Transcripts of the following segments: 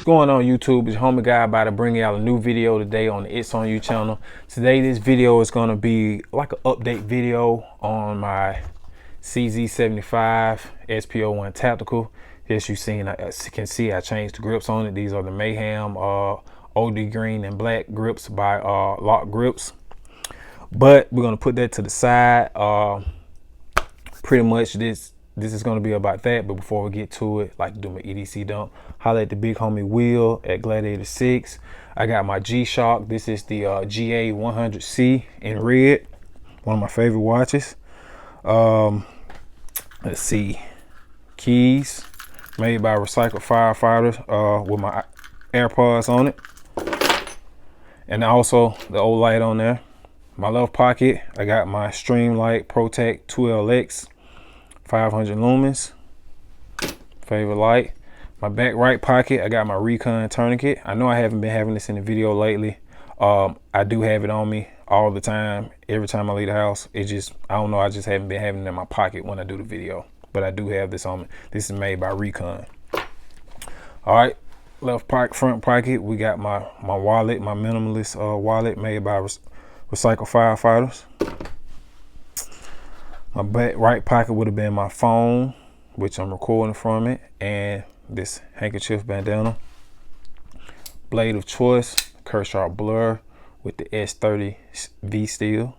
What's going on YouTube? It's homie guy about to bring y'all a new video today on the It's On You channel. Today this video is going to be like an update video on my CZ75 SP-01 tactical. As you can see, I changed the grips on it. These are the Mayhem OD green and black grips by Lock Grips. But we're going to put that to the side. Pretty much this is going to be about that. But before we get to it, like to do my EDC dump, holla at the big homie Will at Gladiator 6. I got my G-Shock. This is the GA100C in red, one of my favorite watches. Let's see, keys made by Recycled Firefighters with my AirPods on it, and also the old light on there. My left pocket, I got my Streamlight Protect 2LX 500 lumens, favorite light. My back right pocket, I got my Recon tourniquet. I know I haven't been having this in the video lately. I do have it on me all the time. Every time I leave the house, I don't know, I just haven't been having it in my pocket when I do the video. But I do have this on me. This is made by Recon. All right, left pocket, front pocket, we got my wallet, my minimalist wallet made by Recycled Firefighters. My back right pocket would have been my phone, which I'm recording from it, and this handkerchief bandana. Blade of choice, Kershaw Blur with the S30 V steel.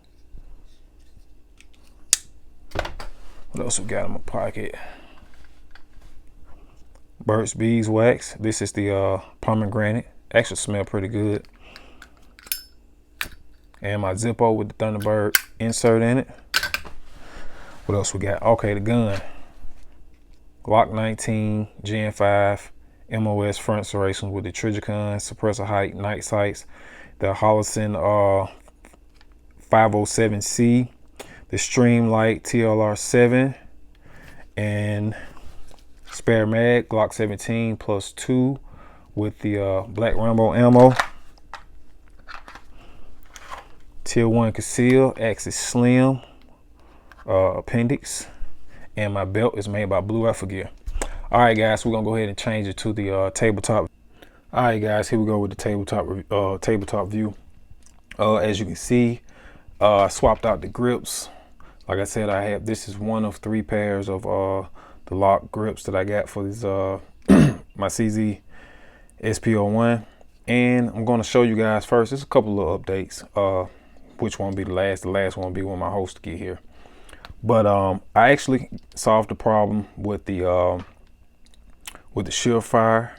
What else we got in my pocket? Burt's Beeswax. This is the pomegranate. Actually smell pretty good. And my Zippo with the Thunderbird insert in it. What else we got? Okay, the gun. Glock 19 Gen 5 MOS front serrations with the Trigicon suppressor height night sights. The Holosun 507C. The Streamlight TLR7. And spare mag Glock 17 plus 2 with the Black Rambo ammo. Tier 1 conceal, Axis Slim appendix, and my belt is made by Blue Alpha Gear. All right guys, we're gonna go ahead and change it to the tabletop. All right guys, here we go with the tabletop view. As you can see, I swapped out the grips. Like I said, this is one of 3 pairs of the Lock grips that I got for this my CZ SP-01, and I'm going to show you guys first. There's a couple of updates. Which won't be the last. The last one will be when my host get here. But I actually solved the problem with the Surefire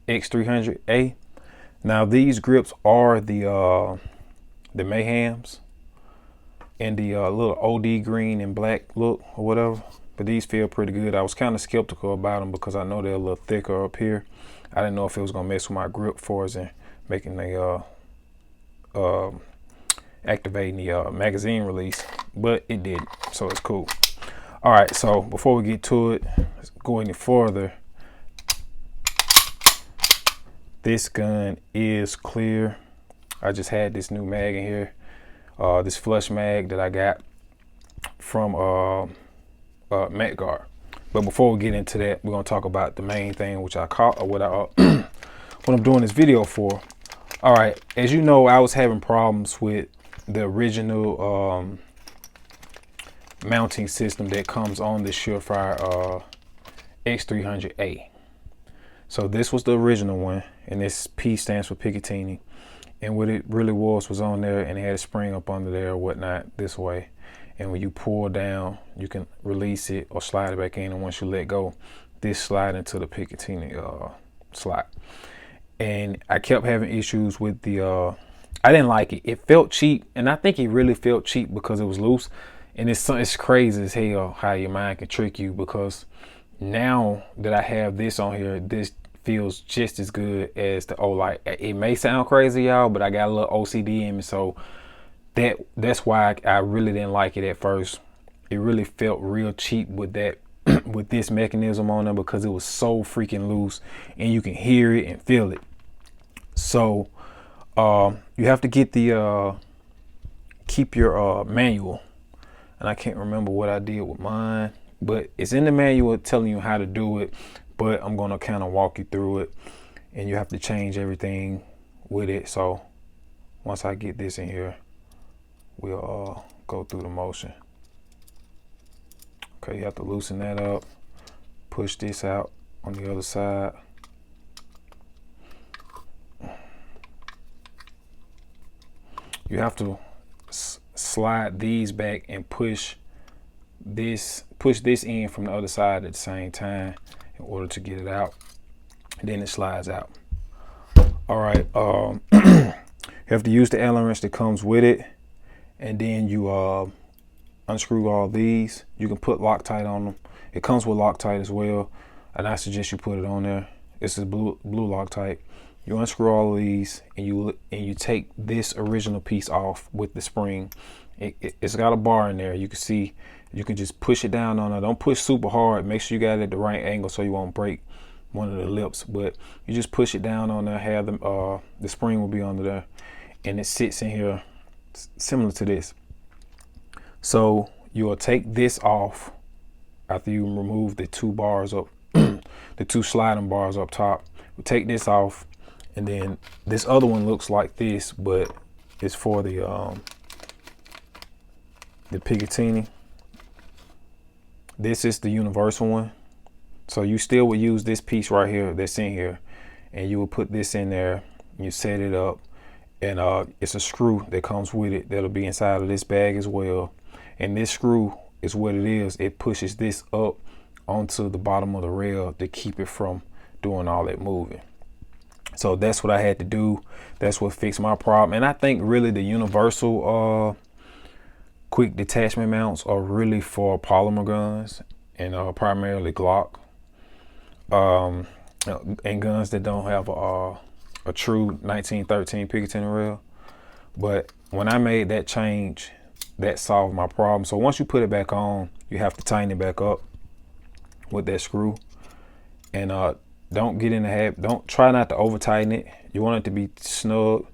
x300a. Now these grips are the Mayhems and the little OD green and black look or whatever. But these feel pretty good. I was kind of skeptical about them because I know they're a little thicker up here. I didn't know if it was gonna mess with my grip for us and making the activating the magazine release, but it did, so it's cool. All right, so before we get to it, let's go any further. This gun is clear. I just had this new mag in here, this flush mag that I got from MacGuard. But before we get into that, we're gonna talk about the main thing, which I caught, or what I'm doing this video for. All right, as you know, I was having problems with the original mounting system that comes on the Surefire x300a. So this was the original one, and this P stands for Picatinny. And what it really was on there, and it had a spring up under there or whatnot this way. And when you pull down, you can release it or slide it back in, and once you let go, this slide into the Picatinny slot. And I kept having issues with the I didn't like it. It felt cheap, and I think it really felt cheap because it was loose. And it's crazy as hell how your mind can trick you, because now that I have this on here, this feels just as good as the old light. It may sound crazy, y'all, but I got a little OCD in me, so that's why I really didn't like it at first. It really felt real cheap with that with this mechanism on there, because it was so freaking loose and you can hear it and feel it. So you have to get the keep your manual, and I can't remember what I did with mine, but it's in the manual telling you how to do it. but I'm gonna kind of walk you through it, and you have to change everything with it. So once I get this in here, we'll go through the motion. Okay, you have to loosen that up, push this out on the other side. You have to slide these back and push this in from the other side at the same time in order to get it out. And then it slides out. All right, you have to use the Allen wrench that comes with it, and then you unscrew all these. You can put Loctite on them. It comes with Loctite as well, and I suggest you put it on there. This is blue Loctite. You unscrew all of these, and you take this original piece off with the spring. It's got a bar in there. You can see. You can just push it down on it. Don't push super hard. Make sure you got it at the right angle so you won't break one of the lips. But you just push it down on there. Have the spring will be under there, and it sits in here similar to this. So you'll take this off after you remove the two bars up, the two sliding bars up top. We'll take this off, and then this other one looks like this, but it's for the Picatinny. This is the universal one. So you still would use this piece right here that's in here, and you will put this in there, you set it up, and it's a screw that comes with it that'll be inside of this bag as well. And this screw is what it is. It pushes this up onto the bottom of the rail to keep it from doing all that moving. So that's what I had to do. That's what fixed my problem. And I think really the universal quick detachment mounts are really for polymer guns and primarily Glock and guns that don't have a true 1913 Picatinny rail. But when I made that change, that solved my problem. So once you put it back on, you have to tighten it back up with that screw, and don't get in the habit. Don't try not to over tighten it. You want it to be snug,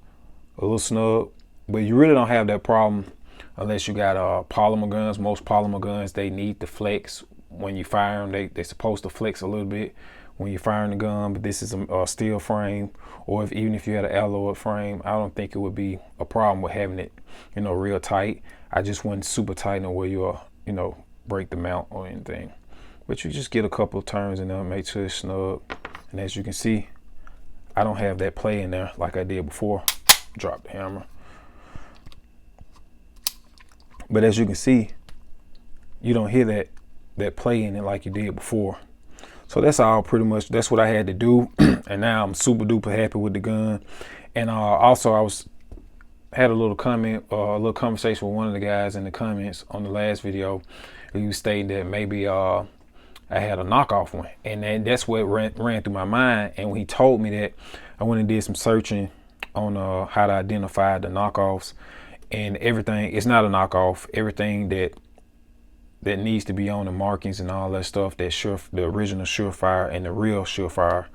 a little snug, but you really don't have that problem unless you got polymer guns. Most polymer guns, they need to flex when you fire them. They're supposed to flex a little bit when you're firing the gun, but this is a steel frame, or even if you had an alloy frame, I don't think it would be a problem with having it, real tight. I just wouldn't super tighten where you'll, break the mount or anything. But you just get a couple of turns in there, make sure it's snug. And as you can see, I don't have that play in there like I did before. Drop the hammer. But as you can see, you don't hear that play in it like you did before. So that's all pretty much, that's what I had to do. And now I'm super duper happy with the gun. And also I had a little conversation with one of the guys in the comments on the last video. He was stating that maybe I had a knockoff one. And that's what ran through my mind. And when he told me that, I went and did some searching on how to identify the knockoffs. And everything, it's not a knockoff. Everything that needs to be on the markings and all that stuff, the original Surefire and the real Surefire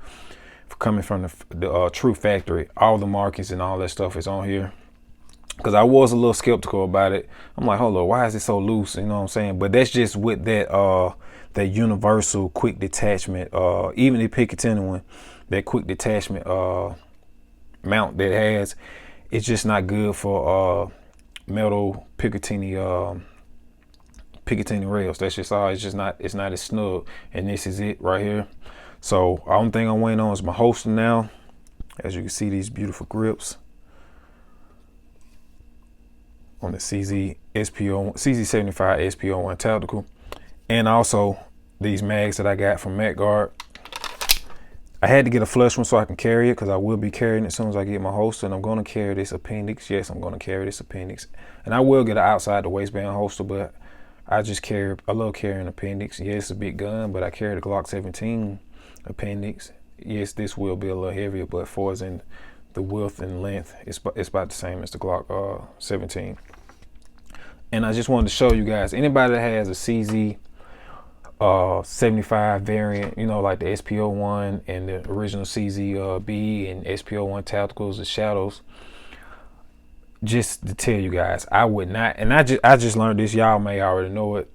coming from the true factory, all the markings and all that stuff is on here. Because I was a little skeptical about it. I'm like, hold on, why is it so loose? You know what I'm saying? But that's just with that universal quick detachment, even the Picatinny one, that quick detachment mount that it has, it's just not good for metal Picatinny rails. That's just all. It's not as snug. And this is it right here. So only thing I'm waiting on is my holster now. As you can see, these beautiful grips on the CZ75 SP-01 tactical, and also these mags that I got from MacGuard. I had to get a flush one so I can carry it, because I will be carrying it as soon as I get my holster, and I'm going to carry this appendix. Yes, I'm going to carry this appendix, and I will get an outside the waistband holster, but I love carrying appendix. Yes, it's a big gun, but I carry the Glock 17 appendix. Yes, this will be a little heavier, but as far as in the width and length, it's about the same as the Glock 17. And I just wanted to show you guys, anybody that has a CZ 75 variant, like the SP-01 and the original CZ B and SP-01 tacticals, the shadows, just to tell you guys, I would not, and I just learned this, y'all may already know it,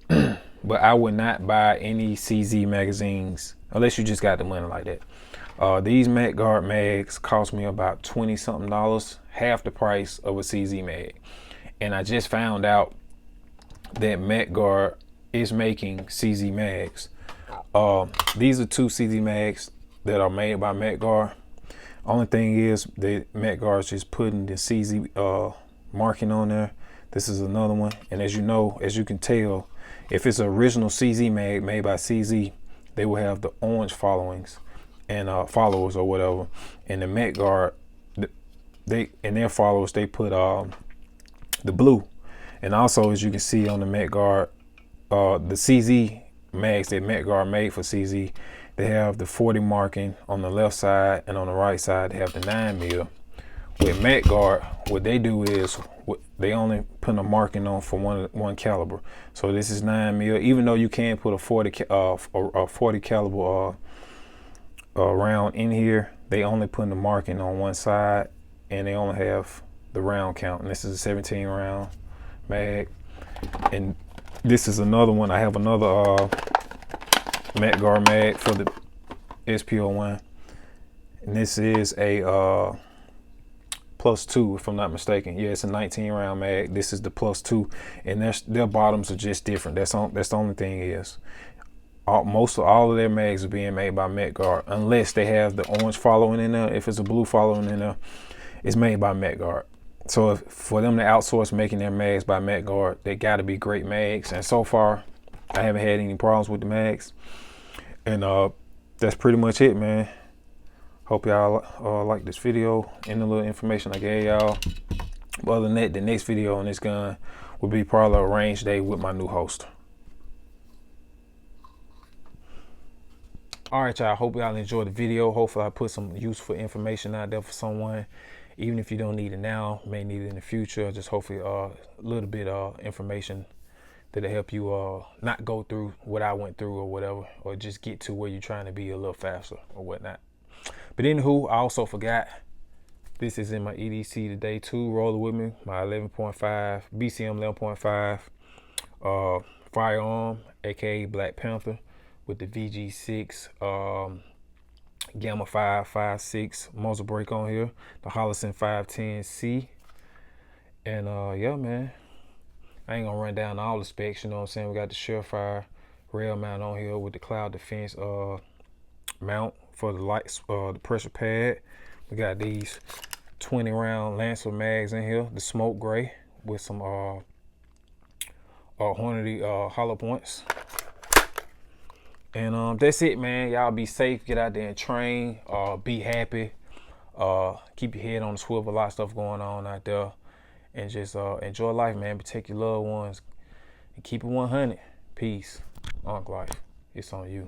but I would not buy any CZ magazines unless you just got the money like that. These Mat Guard mags cost me about $20 something, half the price of a CZ mag. And I just found out that Mat Guard is making CZ mags. These are 2 CZ mags that are made by Mat Guard. Only thing is, the Mat Guard's just putting the CZ marking on there. This is another one, and as you know, as you can tell, if it's an original CZ mag made by CZ, they will have the orange followings and followers or whatever. And the Mat Guard, they in their followers, they put the blue. And also, as you can see on the Mat Guard, the CZ mags that Mat Guard made for CZ, they have the 40 marking on the left side, and on the right side they have the 9mm. With Mat Guard, what they do is they only put a marking on for one caliber. So this is 9mm. Even though you can put a 40 caliber round in here, they only put the marking on one side, and they only have the round count. And this is a 17 round mag. And this is another one. I have another Mat Guard mag for the SP-01, and this is a +2, if I'm not mistaken. Yeah, it's a 19 round mag. This is the +2, and their bottoms are just different. That's the only thing is, most of all of their mags are being made by Mat Guard, unless they have the orange following in there. If it's a blue following in there, it's made by Mat Guard. So for them to outsource making their mags by Mat Guard, they got to be great mags. And so far, I haven't had any problems with the mags. And that's pretty much it, man. Hope y'all like this video and the little information I gave y'all. But other than that, the next video on this gun will be probably a range day with my new holster. All right, y'all. Hope y'all enjoyed the video. Hopefully I put some useful information out there for someone. Even if you don't need it now, may need it in the future. Just hopefully a little bit of information that'll help you not go through what I went through or whatever, or just get to where you're trying to be a little faster or whatnot. But anywho, I also forgot, this is in my EDC today too. Roll it with me, my 11.5 BCM 11.5 firearm, aka Black Panther, with the VG6 Gamma 556 muzzle brake on here, the Hollison 510C. And yeah, man, I ain't gonna run down all the specs, you know what I'm saying? We got the Surefire rail mount on here with the cloud defense mount for the lights, the pressure pad. We got these 20 round Lancer mags in here, the smoke gray with some Hornady hollow points. And that's it, man. Y'all be safe, get out there and train, be happy, keep your head on the swivel. A lot of stuff going on out there, and just enjoy life, man. Protect your loved ones and keep it 100. Peace. Unc Life, it's on you.